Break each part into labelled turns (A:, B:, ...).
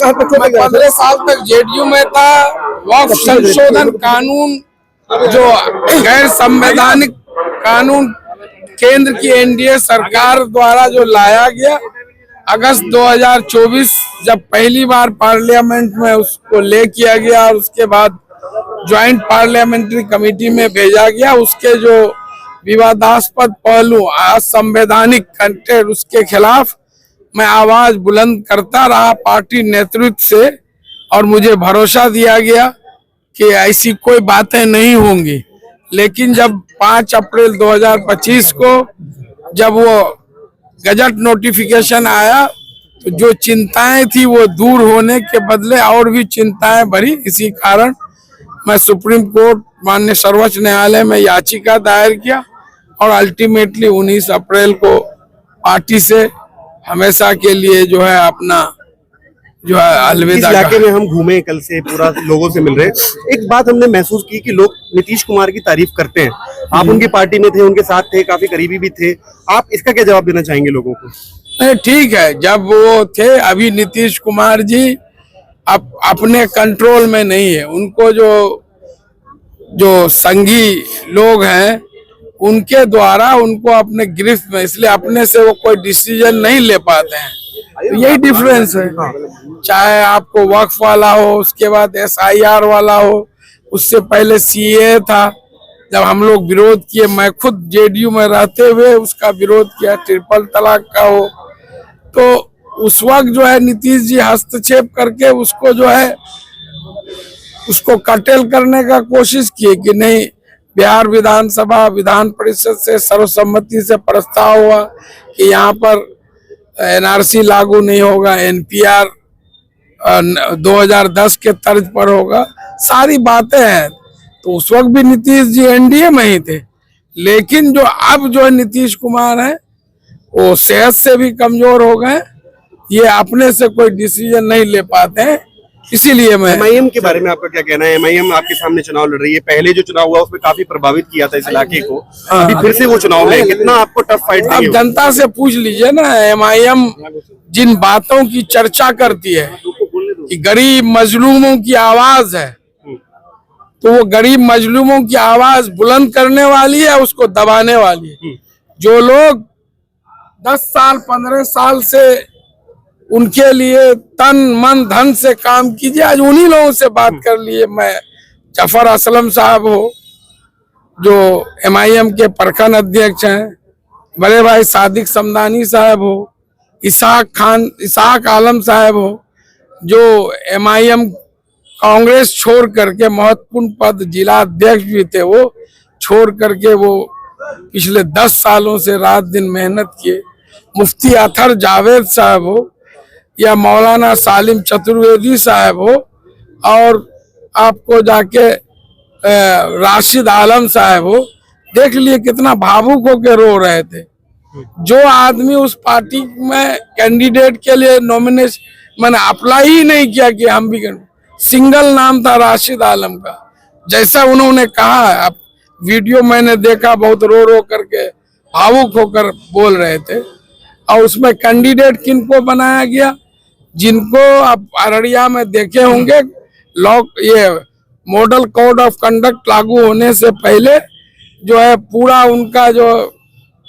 A: साल तक
B: 15 साल तक जेडीयू में था। वक्फ संशोधन कानून जो गैर संवैधानिक कानून केंद्र की एनडीए सरकार द्वारा जो लाया गया, अगस्त 2024 जब पहली बार पार्लियामेंट में उसको ले किया गया और उसके बाद ज्वाइंट पार्लियामेंट्री कमेटी में भेजा गया, उसके जो विवादास्पद पहलू असंवैधानिक कंटेंट, उसके खिलाफ मैं आवाज बुलंद करता रहा पार्टी नेतृत्व से, और मुझे भरोसा दिया गया कि ऐसी कोई बातें नहीं होंगी। लेकिन जब 5 अप्रैल 2025 को जब वो गजट नोटिफिकेशन आया, तो जो चिंताएं थी वो दूर होने के बदले और भी चिंताएं बढ़ी। इसी कारण मैं सुप्रीम कोर्ट माननीय सर्वोच्च न्यायालय में याचिका दायर किया और अल्टीमेटली 19 अप्रैल को पार्टी से हमेशा के लिए जो है अपना जो है अलविदा।
A: इस इलाके में हम घूमे कल से, पूरा लोगों से मिल रहे हैं। एक बात हमने महसूस की कि लोग नीतीश कुमार की तारीफ करते हैं। आप उनकी पार्टी में थे, उनके साथ थे, काफी करीबी भी थे। आप इसका क्या जवाब देना चाहेंगे लोगों को?
B: ठीक है, जब वो थे, अभी नीतीश कुमार जी अपने कंट्रोल में नहीं है। उनको जो संघी लोग हैं उनके द्वारा उनको अपने गिरफ्त में, इसलिए अपने से वो कोई डिसीजन नहीं ले पाते हैं। तो यही डिफरेंस है। चाहे आपको वक्फ वाला हो, उसके बाद SIR वाला हो, उससे पहले CAA था, जब हम लोग विरोध किए, मैं खुद जेडीयू में रहते हुए उसका विरोध किया, ट्रिपल तलाक का हो, तो उस वक्त जो है नीतीश जी हस्तक्षेप करके उसको जो है उसको कर्टेल करने का कोशिश किए कि नहीं, बिहार विधानसभा विधान परिषद से सर्वसम्मति से प्रस्ताव हुआ कि यहाँ पर NRC लागू नहीं होगा, NPR 2010 के तर्ज पर होगा, सारी बातें हैं। तो उस वक्त भी नीतीश जी एनडीए में ही थे। लेकिन जो अब जो नीतीश कुमार है वो सेहत से भी कमजोर हो गए, ये अपने से कोई डिसीजन नहीं ले पाते हैं। इसीलिए मैं
A: MIM के बारे में आपका क्या कहना है? MIM आपके सामने चुनाव लड़ रही है। पहले जो चुनाव हुआ उसमें काफी प्रभावित किया था इस इलाके को, अभी फिर से वो चुनाव में कितना आपको टफ फाइट?
B: अब जनता से पूछ लीजिए ना। MIM जिन बातों की चर्चा करती है कि गरीब मजलूमों की आवाज है, तो वो गरीब मजलूमों की आवाज बुलंद करने वाली है, उसको दबाने वाली है। जो लोग 10 साल 15 साल से उनके लिए तन मन धन से काम कीजिए, आज उन्हीं लोगों से बात कर लिए। मैं जफर असलम साहब हो जो MIM के प्रखंड अध्यक्ष हैं, बड़े भाई सादिक समदानी साहब हो, इसाक आलम साहब हो जो MIM कांग्रेस छोड़ करके महत्वपूर्ण पद जिला अध्यक्ष भी थे, वो छोड़ करके वो पिछले 10 सालों से रात दिन मेहनत किए। मुफ्ती अतर जावेद साहब हो या मौलाना सालिम चतुर्वेदी साहब हो, और आपको जाके राशिद आलम साहब हो, देख लिए कितना भावुक होकर रो रहे थे। जो आदमी उस पार्टी में कैंडिडेट के लिए नॉमिनेशन मैंने अप्लाई ही नहीं किया कि हम भी, सिंगल नाम था राशिद आलम का। जैसा उन्होंने कहा, अब वीडियो मैंने देखा, बहुत रो रो करके भावुक होकर बोल रहे थे। और उसमें कैंडिडेट किनको बनाया गया, जिनको आप अररिया में देखे होंगे, ये मॉडल कोड ऑफ कंडक्ट लागू होने से पहले जो है पूरा उनका जो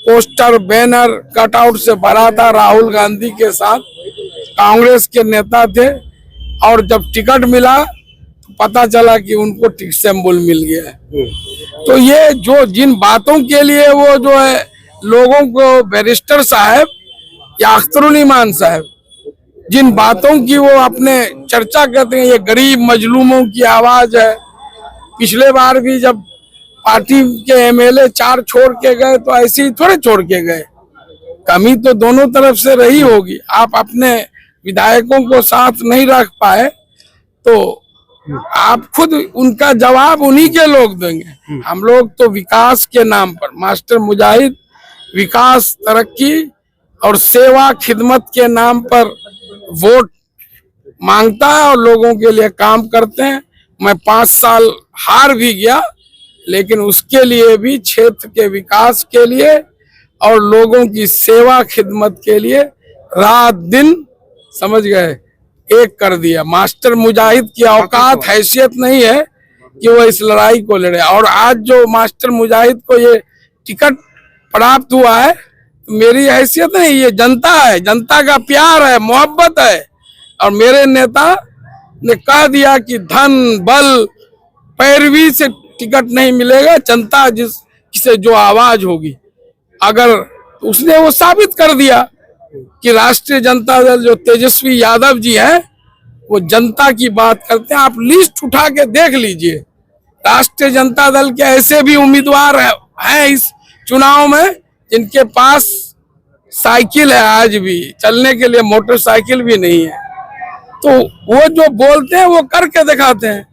B: पोस्टर बैनर कटआउट से भरा था, राहुल गांधी के साथ कांग्रेस के नेता थे। और जब टिकट मिला तो पता चला कि उनको टिक सिंबल मिल गया है। तो ये जो जिन बातों के लिए वो जो है लोगों को, बैरिस्टर साहब या अख्तरुल ईमान साहब, जिन बातों की वो अपने चर्चा करते हैं, ये गरीब मजलूमों की आवाज है। पिछले बार भी जब पार्टी के MLA 4 छोड़ के गए तो ऐसे ही थोड़े छोड़ के गए, कमी तो दोनों तरफ से रही होगी। आप अपने विधायकों को साथ नहीं रख पाए तो आप खुद उनका जवाब उन्हीं के लोग देंगे। हम लोग तो विकास के नाम पर, मास्टर मुजाहिद विकास, तरक्की और सेवा खिदमत के नाम पर वोट मांगता है और लोगों के लिए काम करते हैं। मैं 5 साल हार भी गया, लेकिन उसके लिए भी क्षेत्र के विकास के लिए और लोगों की सेवा खिदमत के लिए रात दिन, समझ गए, एक कर दिया। मास्टर मुजाहिद की औकात हैसियत नहीं है कि वो इस लड़ाई को लड़े। और आज जो मास्टर मुजाहिद को ये टिकट प्राप्त हुआ है, तो मेरी हैसियत नहीं, ये जनता है, जनता का प्यार है, मोहब्बत है। और मेरे नेता ने कह दिया कि धन बल पैरवी से टिकट नहीं मिलेगा, जनता जिससे जो आवाज होगी, अगर उसने वो साबित कर दिया कि राष्ट्रीय जनता दल जो तेजस्वी यादव जी हैं वो जनता की बात करते हैं। आप लिस्ट उठा के देख लीजिए, राष्ट्रीय जनता दल के ऐसे भी उम्मीदवार हैं इस चुनाव में जिनके पास साइकिल है, आज भी चलने के लिए मोटरसाइकिल भी नहीं है। तो वो जो बोलते हैं वो करके दिखाते हैं।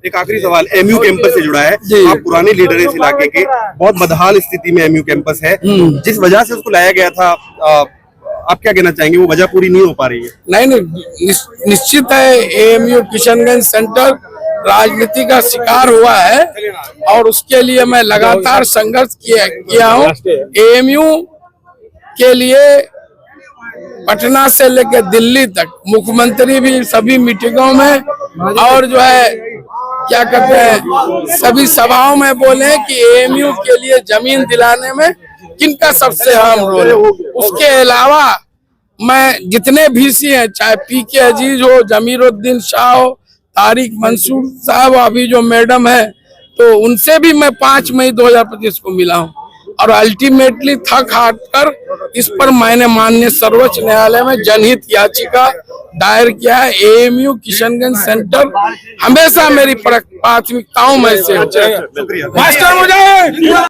A: एक आखिरी सवाल एमयू कैंपस से जुड़ा है। आप पुराने लीडर इस इलाके के, बहुत बदहाल स्थिति में एमयू कैंपस है, जिस वजह से उसको लाया गया था, आप क्या कहना चाहेंगे? वो वजह पूरी नहीं हो पा रही है?
B: नहीं, निश्चित है एएमयू किशनगंज सेंटर राजनीति का शिकार हुआ है और उसके लिए मैं लगातार संघर्ष किया हूँ। एएमयू के लिए पटना से लेकर दिल्ली तक मुख्यमंत्री भी सभी मीटिंगों में और जो है क्या कहते हैं सभी सभाओं में बोले कि एएमयू के लिए जमीन दिलाने में किनका सबसे अहम रोल है। उसके अलावा मैं जितने VC हैं, चाहे PK अजीज हो, जमीरुद्दीन शाह हो, तारिक मंसूर साहब, अभी जो मैडम है, तो उनसे भी मैं 5 मई 2025 को मिला हूं। और अल्टीमेटली थक हार कर इस पर मैंने माननीय सर्वोच्च न्यायालय में जनहित याचिका दायर किया है। एएमयू किशनगंज सेंटर हमेशा मेरी प्राथमिकताओं में से।
A: शुक्रिया।
B: मास्टर मुझे